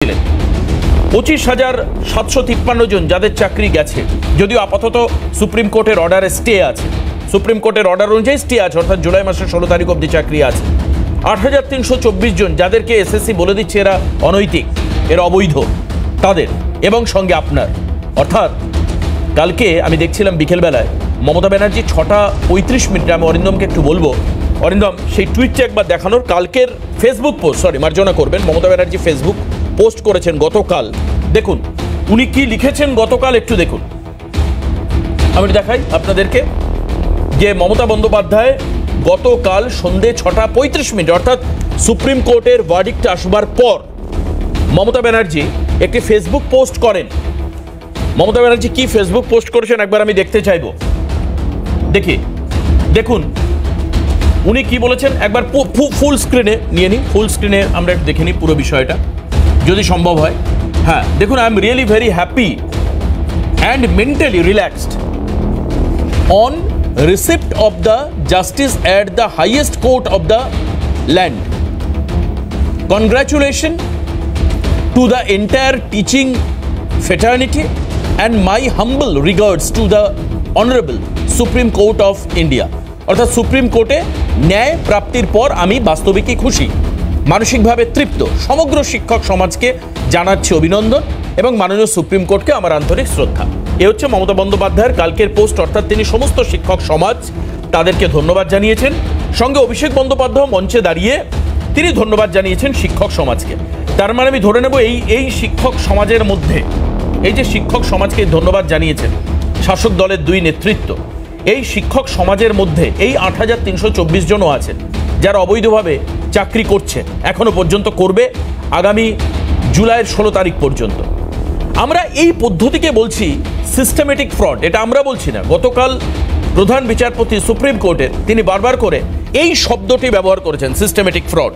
25,753 জন যাদের চাকরি গেছে, যদিও আপাতত সুপ্রিম কোর্টের অর্ডারে স্টে আছে, সুপ্রিম কোর্টের অর্ডার অনুযায়ী স্টে আছে, অর্থাৎ জুলাই মাসের 16 তারিখ অবধি চাকরি আছে। 8,324 জন যাদেরকে এসএসসি বলে দিচ্ছে এরা অনৈতিক, এরা অবৈধ, তাদের এবং সঙ্গে আপনার। অর্থাৎ কালকে আমি দেখছিলাম বিকেলবেলায় মমতা ব্যানার্জি 6:35 আমি অরিন্দমকে একটু বলবো, অরিন্দম সেই টুইটটা একবার দেখানোর। কালকের ফেসবুক পোস্ট, মার্জনা করবেন, মমতা ব্যানার্জি ফেসবুক পোস্ট করেছেন গতকাল। দেখুন উনি কি লিখেছেন গতকাল, একটু দেখুন। আমি দেখাই আপনাদেরকে যে মমতা বন্দ্যোপাধ্যায় গতকাল সন্ধে 6:35 অর্থাৎ সুপ্রিম কোর্টের ভার্ডিক্ট আসবার পর মমতা ব্যানার্জি একটি ফেসবুক পোস্ট করেন। মমতা ব্যানার্জি কি ফেসবুক পোস্ট করেছেন একবার আমি দেখতে চাইব। দেখুন উনি কি বলেছেন, একবার ফুল স্ক্রিনে নিয়ে নিই, ফুল স্ক্রিনে আমরা একটু দেখে নিই পুরো বিষয়টা যদি সম্ভব হয়। হ্যাঁ দেখুন, I am really very happy and mentally relaxed on receipt of the justice at the highest court of the land. Congratulations to the entire teaching fraternity and my humble regards to the Honorable Supreme Court of India. অর্থাৎ supreme কোর্টে ন্যায় প্রাপ্তির পর আমি বাস্তবিকই খুশি, মানসিকভাবে তৃপ্ত। সমগ্র শিক্ষক সমাজকে জানাচ্ছি অভিনন্দন এবং মাননীয় সুপ্রিম কোর্টকে আমার আন্তরিক শ্রদ্ধা। এ হচ্ছে মমতা বন্দ্যোপাধ্যায়ের কালকের পোস্ট, অর্থাৎ তিনি সমস্ত শিক্ষক সমাজ তাদেরকে ধন্যবাদ জানিয়েছেন। সঙ্গে অভিষেক বন্দ্যোপাধ্যায় মঞ্চে দাঁড়িয়ে তিনি ধন্যবাদ জানিয়েছেন শিক্ষক সমাজকে। তার মানে আমি ধরে নেব এই শিক্ষক সমাজের মধ্যে, এই যে শিক্ষক সমাজকে ধন্যবাদ জানিয়েছেন শাসক দলের দুই নেতৃত্ব, এই শিক্ষক সমাজের মধ্যে এই 8,324 জনও আছেন যারা অবৈধভাবে চাকরি করছে, এখনো পর্যন্ত করবে আগামী জুলাইয়ের 16 তারিখ পর্যন্ত। আমরা এই পদ্ধতিকে বলছি সিস্টেমেটিক ফ্রড, এটা আমরা বলছি না। গতকাল প্রধান বিচারপতি সুপ্রিম কোর্টের তিনি বারবার করে এই শব্দটি ব্যবহার করেছেন, সিস্টেমেটিক ফ্রড।